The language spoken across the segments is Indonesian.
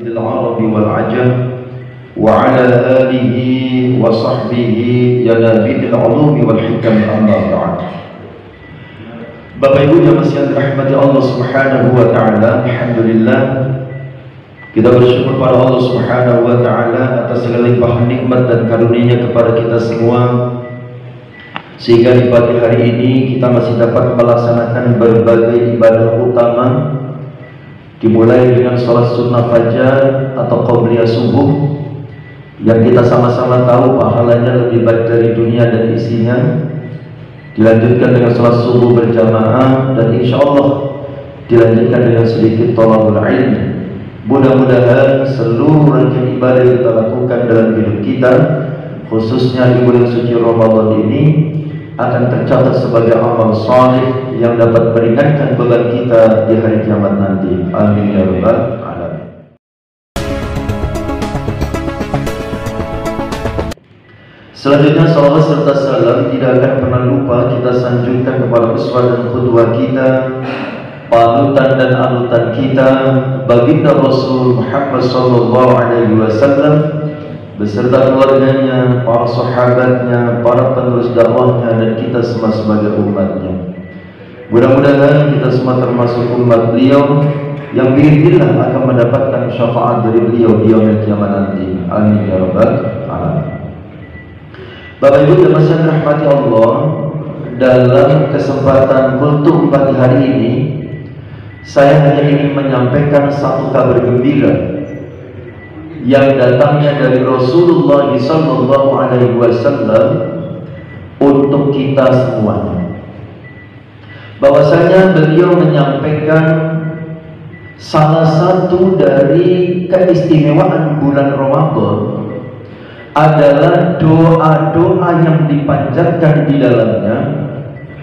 سيد العرب والعجم وعلى آله وصحبه ينابيع العلوم والحكم أما بعد. Bapak Ibu yang masih dirahmati Allah Subhanahu wa taala, alhamdulillah kita bersyukur pada Allah Subhanahu wa taala atas segala limpahan nikmat dan karunia kepada kita semua, sehingga di pagi hari ini kita masih dapat melaksanakan berbagai ibadah utama, dimulai dengan sholat sunnah fajar atau qabliyah subuh yang kita sama-sama tahu pahalanya lebih baik dari dunia dan isinya, dilanjutkan dengan sholat subuh berjamaah, dan insya Allah dilanjutkan dengan sedikit thalabul ilmi. Mudah-mudahan seluruh rangkaian ibadah yang kita lakukan dalam hidup kita, khususnya di bulan suci Ramadan ini, akan tercatat sebagai amal saleh yang dapat meringankan beban kita di hari kiamat nanti. Amin ya rabbal alamin. Selanjutnya salawat serta salam tidak akan pernah lupa kita sanjungkan kepada uswah dan qudwah kita, panutan dan anutan kita, baginda Rasul Muhammad sallallahu alaihi wasallam beserta keluarganya, para sahabatnya, para penerus dakwahnya, dan kita semua sebagai umatnya. Mudah-mudahan kita semua termasuk umat beliau yang biidznillah akan mendapatkan syafaat dari beliau di yaumil kiamat nanti. Amin ya rabbal alamin. Bapak Ibu yang masih dirahmati Allah, dalam kesempatan kultum pagi hari ini saya hanya ingin menyampaikan satu kabar gembira yang datangnya dari Rasulullah sallallahu alaihi wasallam untuk kita semuanya. Bahwasanya beliau menyampaikan salah satu dari keistimewaan bulan Ramadan adalah doa-doa yang dipanjatkan di dalamnya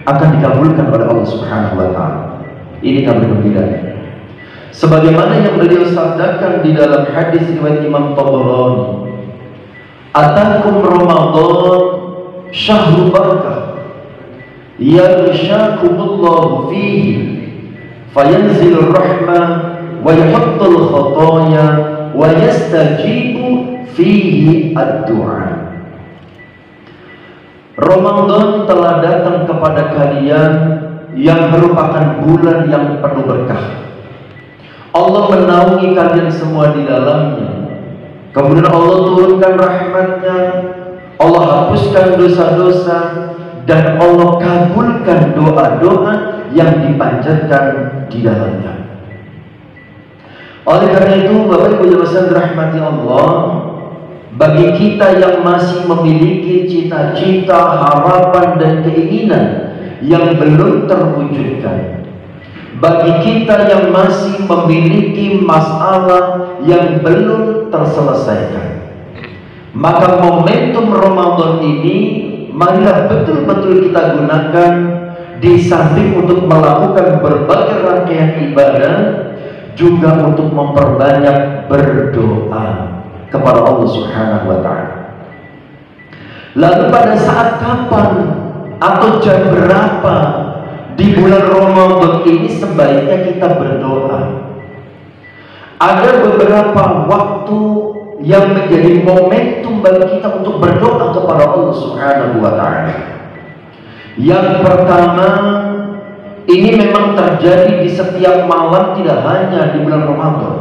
akan dikabulkan oleh Allah Subhanahu wa taala. Ini kabar gembira. Sebagaimana yang beliau sabdakan di dalam hadis riwayat Imam Tabarani, "Atakum Ramadan syahrul barakah, yaghshakumullahu fihi, fayanzilur rahmah wa yahattul khataya wa yastajibu fihi ad-du'a." Ramadan telah datang kepada kalian yang merupakan bulan yang penuh berkah. Allah menaungi kalian semua di dalamnya. Kemudian Allah turunkan rahmatnya, Allah hapuskan dosa-dosa, dan Allah kabulkan doa-doa yang dipanjatkan di dalamnya. Oleh karena itu, Bapak Ibu yang dirahmati Allah, bagi kita yang masih memiliki cita-cita, harapan, dan keinginan yang belum terwujudkan, bagi kita yang masih memiliki masalah yang belum terselesaikan, maka momentum Ramadan ini marilah betul-betul kita gunakan di samping untuk melakukan berbagai rangkaian ibadah, juga untuk memperbanyak berdoa kepada Allah Subhanahu wa taala. Lalu pada saat kapan atau jam berapa di bulan Ramadan ini sebaiknya kita berdoa? Ada beberapa waktu yang menjadi momentum bagi kita untuk berdoa kepada Allah Subhanahu wa taala. Yang pertama, ini memang terjadi di setiap malam, tidak hanya di bulan Ramadan.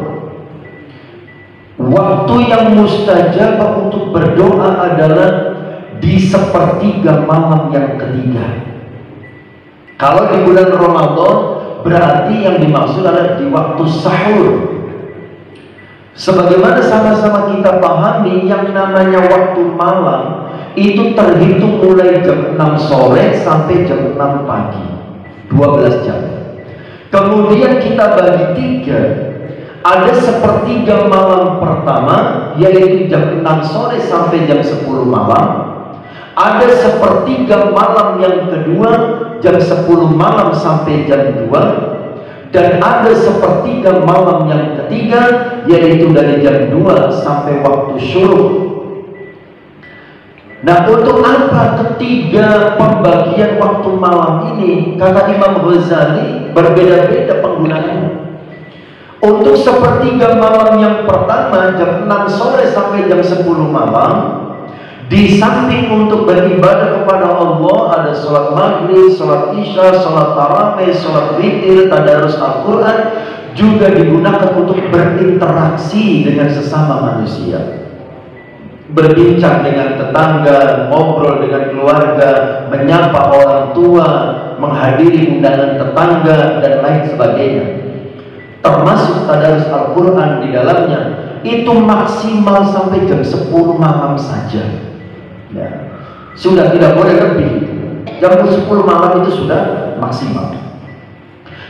Waktu yang mustajab untuk berdoa adalah di sepertiga malam yang ketiga. Kalau di bulan Ramadan berarti yang dimaksud adalah di waktu sahur. Sebagaimana sama-sama kita pahami, yang namanya waktu malam itu terhitung mulai jam 6 sore sampai jam 6 pagi, 12 jam. Kemudian kita bagi tiga. Ada sepertiga malam pertama, yaitu jam 6 sore sampai jam 10 malam. Ada sepertiga malam yang kedua, jam 10 malam sampai jam 2. Dan ada sepertiga malam yang ketiga, yaitu dari jam 2 sampai waktu syuruk. Nah, untuk apa ketiga pembagian waktu malam ini? Kata Imam Ghazali, berbeda-beda penggunaannya. Untuk sepertiga malam yang pertama jam 6 sore sampai jam 10 malam, di samping untuk beribadah kepada Allah ada sholat maghrib, sholat isya, sholat tarawih, sholat witir, tadarus Al-Quran, juga digunakan untuk berinteraksi dengan sesama manusia, berbincang dengan tetangga, ngobrol dengan keluarga, menyapa orang tua, menghadiri undangan tetangga, dan lain sebagainya. Termasuk tadarus Al-Quran di dalamnya, itu maksimal sampai jam 10 malam saja. Ya. Sudah tidak boleh lebih. Jam 10 malam itu sudah maksimal.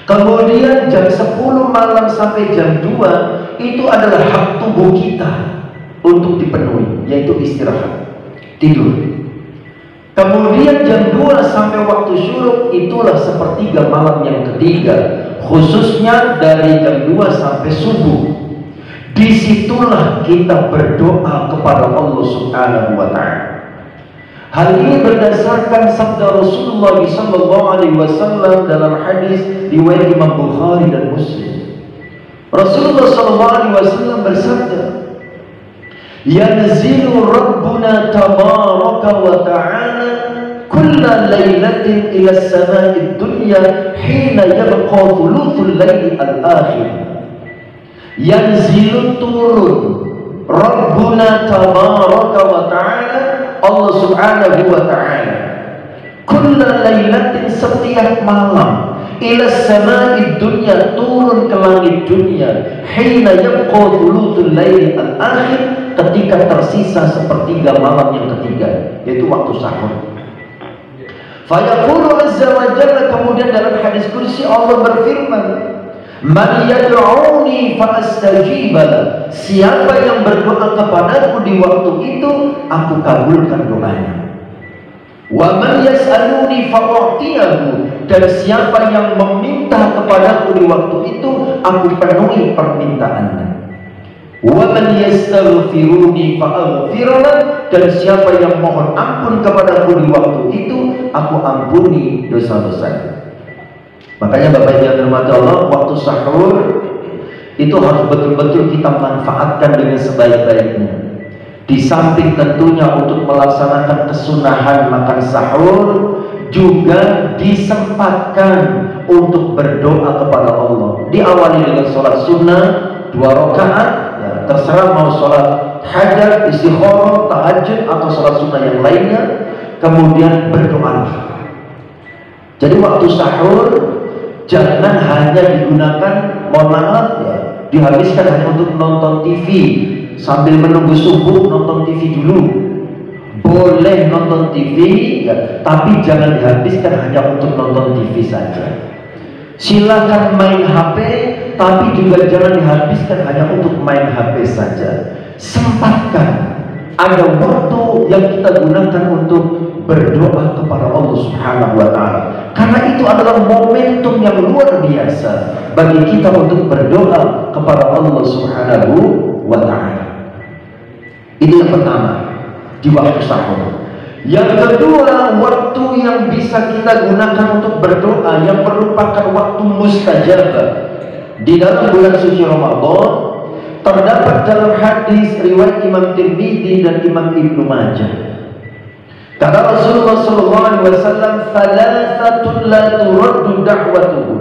Kemudian jam 10 malam sampai jam 2 itu adalah hak tubuh kita untuk dipenuhi, yaitu istirahat, tidur. Kemudian jam 2 sampai waktu syuruk itulah sepertiga malam yang ketiga, khususnya dari jam 2 sampai subuh. Disitulah kita berdoa kepada Allah Subhanahu wa Ta'ala. Hal ini berdasarkan sabda Rasulullah SAW dalam hadis riwayat Imam Bukhari dan Muslim. Rasulullah SAW bersabda, "Yanzilu Rabbuna tabaraka wa ta'ala kulla laylatin ila as-sama'i ad-dunya hina yabqa thuluthul layli al-akhir." Yanzilu turun Rabbuna tabaraka wa ta'ala, Allah Subhanahu wa ta'ala, kulla laylatin, setiap malam, ila as-sama'i ad-dunya, turun ke langit dunia, hina yabqa thuluthul layli al-akhir, ketika tersisa sepertiga malam yang ketiga, yaitu waktu sahur. Fayaqulu azza wa jalla, kemudian dalam hadis kursi Allah berfirman, "Man yad'uni fa astajibala." Siapa yang berdoa kepadaku di waktu itu, aku kabulkan doanya. Wa man yas'aluni fa u'tiyahu. Dan siapa yang meminta kepadaku di waktu itu, aku penuhi permintaannya. Wa man yastaghfiruni fa aghfirlah. Dan siapa yang mohon ampun kepadaku di waktu itu, aku ampuni dosa-dosanya. Makanya Bapak Ibu yang dirahmati Allah, waktu sahur itu harus betul-betul kita manfaatkan dengan sebaik-baiknya. Di samping tentunya untuk melaksanakan kesunahan makan sahur, juga disempatkan untuk berdoa kepada Allah. Diawali dengan sholat sunnah 2 rakaat, ya, terserah mau sholat hajat, istikharah, tahajud, atau sholat sunnah yang lainnya. Kemudian berdoa. Jadi waktu sahur jangan hanya digunakan, mohon maaf ya, dihabiskan hanya untuk nonton TV sambil menunggu subuh. Nonton TV dulu, boleh nonton TV ya, tapi jangan dihabiskan hanya untuk nonton TV saja. Silakan main HP, tapi juga jangan dihabiskan hanya untuk main HP saja. Sempatkan ada waktu yang kita gunakan untuk berdoa kepada Allah Subhanahu wa Ta'ala, karena itu adalah momentum yang luar biasa bagi kita untuk berdoa kepada Allah Subhanahu wa Ta'ala. Itu yang pertama, di waktu sahur. Yang kedua, waktu yang bisa kita gunakan untuk berdoa yang merupakan waktu mustajab di dalam bulan suci Ramadan, terdapat dalam hadis riwayat Imam Tirmidzi dan Imam Ibnu Majah. Kata Rasulullah SAW, "Thalathatun la turaddu da'watuhu."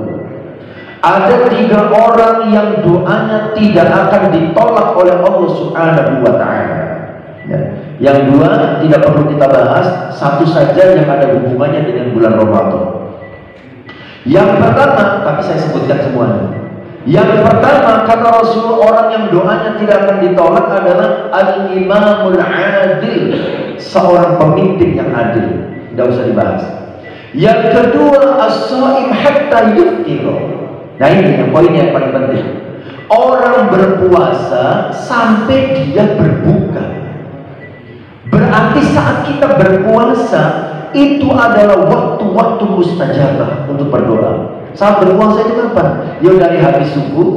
Ada 3 orang yang doanya tidak akan ditolak oleh Allah Subhanahu wa Ta'ala. Ya. Yang 2 tidak perlu kita bahas, 1 saja yang ada hubungannya dengan bulan Ramadan. Yang pertama, tapi saya sebutkan semuanya. Yang pertama, kata Rasul, orang yang doanya tidak akan ditolak adalah al-imamul adil, seorang pemimpin yang adil. Tidak usah dibahas. Yang kedua, as-shaim hatta yuftir. Nah ini yang poin yang paling penting. Orang berpuasa sampai dia berbuka. Berarti saat kita berpuasa itu adalah waktu-waktu mustajabah untuk berdoa. Saat berpuasa itu kapan? Ya dari habis subuh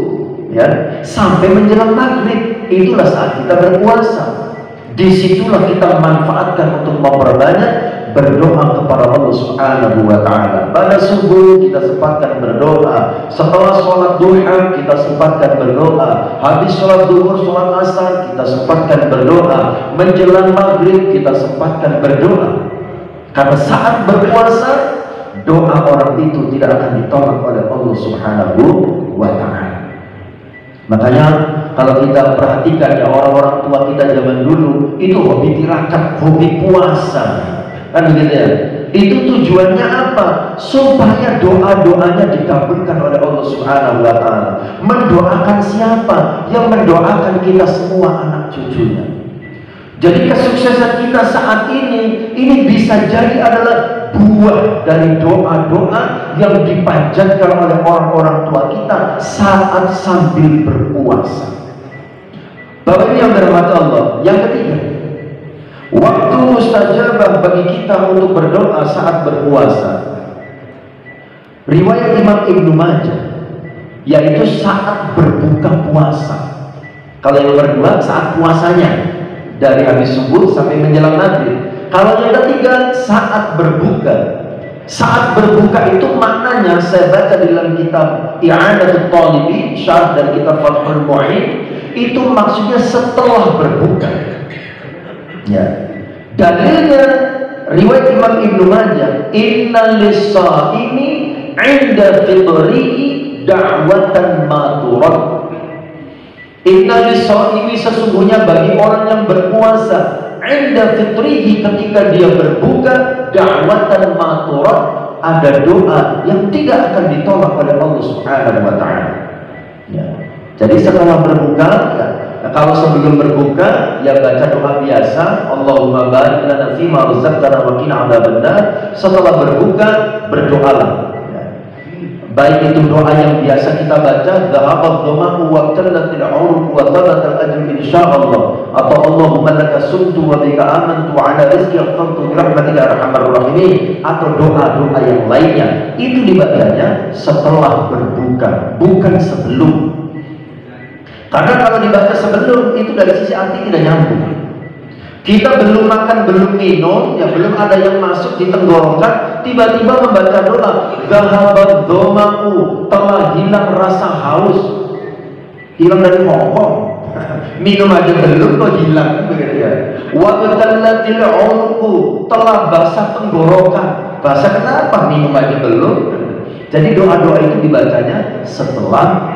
ya sampai menjelang maghrib, itulah saat kita berpuasa. Disitulah kita manfaatkan untuk memperbanyak berdoa kepada Allah Subhanahu wa Ta'ala. Pada subuh kita sempatkan berdoa, Setelah sholat duha kita sempatkan berdoa. Habis sholat zuhur, sholat asar kita sempatkan berdoa. Menjelang maghrib kita sempatkan berdoa. Karena saat berpuasa doa orang itu tidak akan ditolak oleh Allah Subhanahu wa ta'ala. Makanya kalau kita perhatikan ya, orang-orang tua kita zaman dulu itu hobi tirakat, hobi puasa, kan begitu ya. Itu tujuannya apa? Supaya doa-doanya dikabulkan oleh Allah Subhanahu wa ta'ala. Mendoakan siapa? Yang mendoakan kita semua anak cucunya. Jadi kesuksesan kita saat ini bisa jadi adalah buah dari doa-doa yang dipanjatkan oleh orang-orang tua kita saat sambil berpuasa. Bapak Ibu yang dirahmati Allah, yang ketiga, waktu mustajabah bagi kita untuk berdoa saat berpuasa. Riwayat Imam Ibnu Majah, yaitu saat berbuka puasa. Kalau yang kedua saat puasanya, dari habis subuh sampai menjelang maghrib. Kalau yang ketiga saat berbuka. Saat berbuka itu maknanya saya baca di dalam kitab I'anatul Talibin, syarah dari kitab Fathul Mu'in, itu maksudnya setelah berbuka. Ya. Dalilnya riwayat Imam Ibnu Majah, innal lis-shaimi 'inda fitrihi da'watan ma turad. Inna lis-shaimi, sesungguhnya bagi orang yang berpuasa, 'inda fitrihi, ketika dia berbuka, da'watan ma turad, ada doa yang tidak akan ditolak oleh Allah Subhanahu wa ta'ala. Ya. Jadi setelah berbuka, ya, kalau sebelum berbuka ya baca doa biasa, Allahumma barik lana fima razaqtana wa qina adzabannar. Setelah berbuka berdoalah. Baik itu doa yang biasa kita baca, dhahabat dhamamu wa qallatil 'uruq wa thabatal ajru insyaallah, atau Allahumma laka sumtu wa bika amantu wa 'ala rizqi aftartu bi rahmatika arhamar rahimin, atau doa-doa yang lainnya. Itu dibacanya setelah berbuka, bukan sebelum. Karena kalau dibaca sebelum, itu dari sisi arti tidak nyambung. Kita belum makan, belum minum, ya belum ada yang masuk di tenggorokan, tiba-tiba membaca doa, dhahabat dhamaku, telah hilang rasa haus. Hilang dari Hongkong. Minum aja belum kok hilang, begitu ya. Wa qallatil 'uruq, telah basah tenggorokan. Basah kenapa? Minum aja belum. Jadi doa-doa itu dibacanya setelah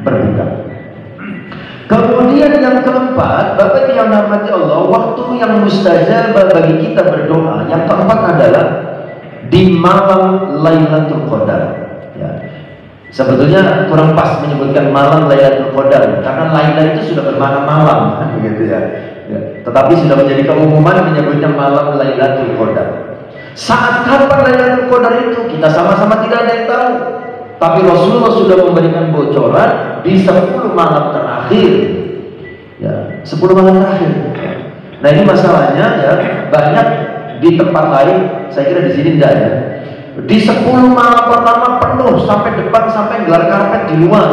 berbuka. Kemudian yang keempat, Bapak yang dirahmati Allah, waktu yang mustajabah bagi kita berdoa, yang keempat adalah di malam Lailatul Qadar. Ya. Sebetulnya kurang pas menyebutkan malam Lailatul Qadar, karena Lailah itu sudah bermakna malam, gitu ya. Ya. Tetapi sudah menjadi keumuman menyebutnya malam Lailatul Qadar. Saat kapan Lailatul Qadar itu kita sama-sama tidak ada yang tahu. Tapi Rasulullah sudah memberikan bocoran di 10 malam terakhir. Ya, 10 malam terakhir. Nah, ini masalahnya ya, banyak di tempat lain, saya kira di sini tidak ya. Di 10 malam pertama penuh sampai depan, sampai gelar karpet di luar.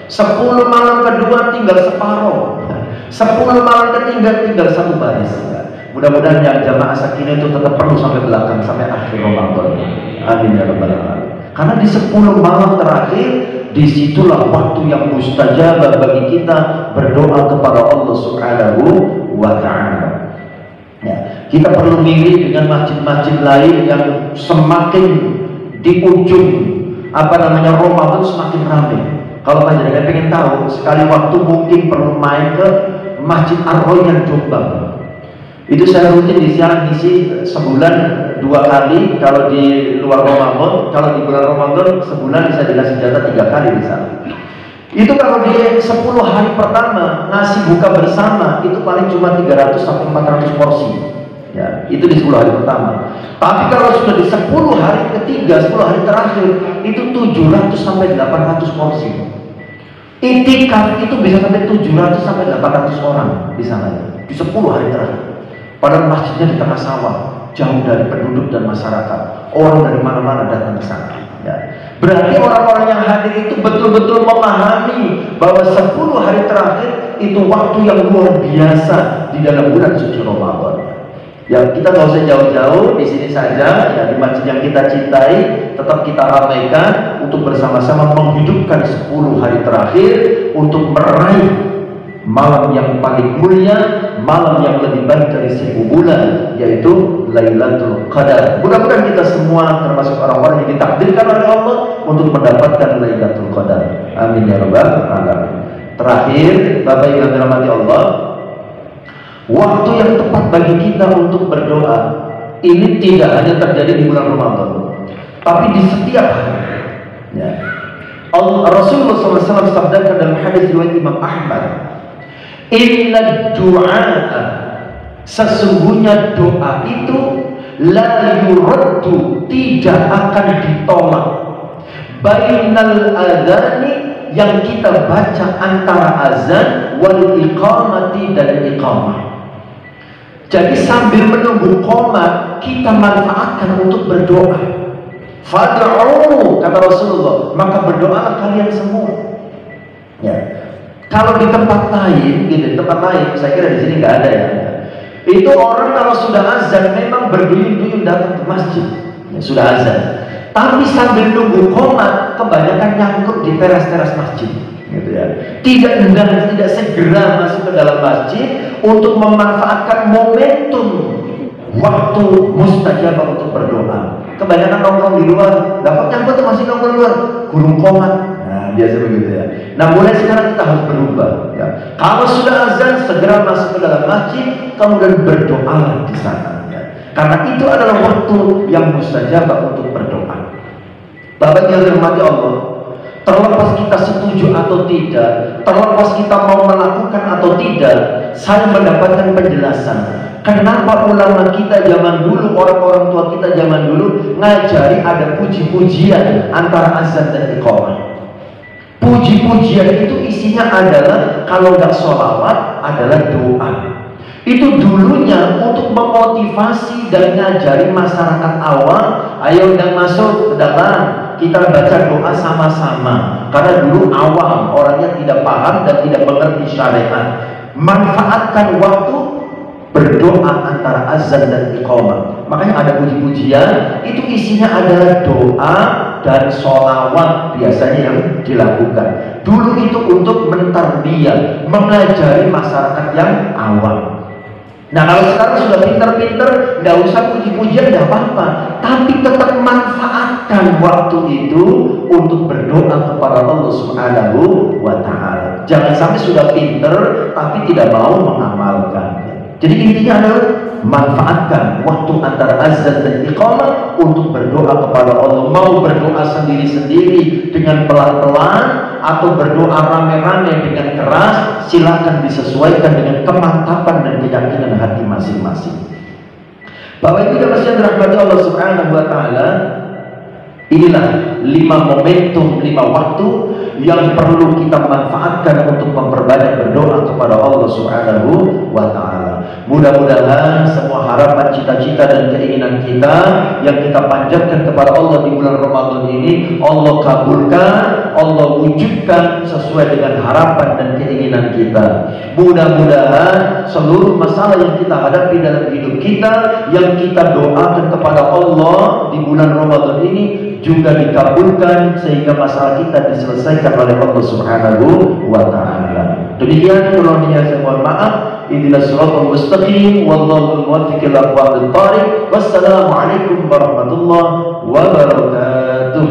10 malam kedua tinggal separuh. 10 malam ketiga tinggal satu baris. Mudah-mudahan yang jamaah sakinah itu tetap penuh sampai belakang, sampai akhir Ramadan. Amin ya rabbal alamin. Karena di 10 malam terakhir, disitulah waktu yang mustajabah bagi kita berdoa kepada Allah Subhanahu wa ta'ala. Ya, kita perlu mirip dengan masjid-masjid lain yang semakin di ujung Ramadan semakin ramai. Kalau panjenengan pengen tahu, sekali waktu mungkin perlu main ke Masjid Ar-Royan Jombang. Itu saya rutin ngisi sebulan 2 kali. Kalau di luar Ramadan, kalau di bulan Ramadan sebulan bisa dikasih jatah 3 kali di sana. Itu kalau di 10 hari pertama ngasih buka bersama itu paling cuma 300 sampai 400 porsi. Ya, itu di 10 hari pertama. Tapi kalau sudah di 10 hari ketiga, 10 hari terakhir itu 700 sampai 800 porsi. Itikaf itu bisa sampai 700 sampai 800 orang di sana di 10 hari terakhir. Padahal masjidnya di tengah sawah, jauh dari penduduk dan masyarakat. Orang dari mana-mana datang ke sana. Ya. Berarti orang-orang yang hadir itu betul-betul memahami bahwa 10 hari terakhir itu waktu yang luar biasa di dalam bulan suci Ramadan. Ya, kita nggak usah jauh-jauh, di sini saja, ya, di masjid yang kita cintai, tetap kita ramaikan untuk bersama-sama menghidupkan 10 hari terakhir untuk meraih malam yang paling mulia, malam yang lebih baik dari 1000 bulan, yaitu Lailatul Qadar. Mudah-mudahan kita semua termasuk orang-orang yang ditakdirkan oleh Allah untuk mendapatkan Lailatul Qadar. Amin ya rabbal alamin. Terakhir, Bapak Ibu yang dirahmati Allah, waktu yang tepat bagi kita untuk berdoa ini tidak hanya terjadi di bulan Ramadan, tapi di setiap hari. Ya. Rasulullah SAW sabdakan dalam hadis riwayat Imam Ahmad, inna du'a, sesungguhnya doa itu la yuraddu, tidak akan ditolak, bainal adhani, yang kita baca antara azan wal iqamati, dan iqamah. Jadi sambil menunggu qomat, kita manfaatkan untuk berdoa. Fad'u, kata Rasulullah, maka berdoalah kalian semua. Ya. Kalau di tempat lain, gitu, di tempat lain, saya kira di sini nggak ada ya. Itu orang kalau sudah azan memang berduyun-duyun datang ke masjid, ya, sudah azan. Tapi sambil nunggu qomat, kebanyakan nyangkut di teras-teras masjid, gitu ya. Tidak segera masuk ke dalam masjid untuk memanfaatkan momentum waktu mustajabah untuk berdoa. Kebanyakan nongkrong di luar, dapat nyangkut masih nongkrong di luar, kurung qomat. Biasa begitu ya. Nah, mulai sekarang kita harus berubah ya. Kalau sudah azan, segera masuk ke dalam masjid, kemudian berdoa di sana ya. Karena itu adalah waktu yang mustajabah untuk berdoa. Bapak yang dirahmati Allah, terlepas kita setuju atau tidak, terlepas kita mau melakukan atau tidak, saya mendapatkan penjelasan kenapa ulama kita zaman dulu, orang-orang tua kita zaman dulu ngajari ada puji-pujian antara azan dan iqamah. Puji-pujian itu isinya adalah kalau nggak sholawat adalah doa. Itu dulunya untuk memotivasi dan ngajari masyarakat awam, ayo udah masuk ke dalam, kita baca doa sama-sama. Karena dulu awam, orangnya tidak paham dan tidak mengerti syariat. Manfaatkan waktu berdoa antara azan dan iqamah. Makanya ada puji-pujian, itu isinya adalah doa dan sholawat biasanya yang dilakukan. Dulu itu untuk mentarbiyah, mengajari masyarakat yang awam. Nah, kalau sekarang sudah pinter-pinter, nggak usah puji-pujian, nggak apa-apa, tapi tetap manfaatkan waktu itu untuk berdoa kepada Allah Subhanahu wa Ta'ala. Jangan sampai sudah pinter tapi tidak mau mengamalkan. Jadi intinya adalah manfaatkan waktu antara azan dan iqamah untuk berdoa kepada Allah. Mau berdoa sendiri-sendiri dengan pelan-pelan atau berdoa rame-rame dengan keras, silakan disesuaikan dengan kemantapan dan keyakinan hati masing-masing. Bapak Ibu dan Saudara dirahmati Allah Subhanahu wa Ta'ala, inilah 5 momentum, 5 waktu yang perlu kita manfaatkan untuk memperbanyak berdoa kepada Allah Subhanahu wa Ta'ala. Mudah-mudahan semua harapan, cita-cita dan keinginan kita yang kita panjatkan kepada Allah di bulan Ramadan ini, Allah kabulkan, Allah wujudkan sesuai dengan harapan dan keinginan kita. Mudah-mudahan seluruh masalah yang kita hadapi dalam hidup kita, yang kita doakan kepada Allah di bulan Ramadan ini juga dikabulkan sehingga masalah kita diselesaikan oleh Allah Subhanahu wa Ta'ala. Demikian kurangnya saya mohon maaf. Ihdinas siratal mustaqim, wallahu muwaffiq ila aqwamit thariq. Wassalamu alaikum warahmatullahi wabarakatuh.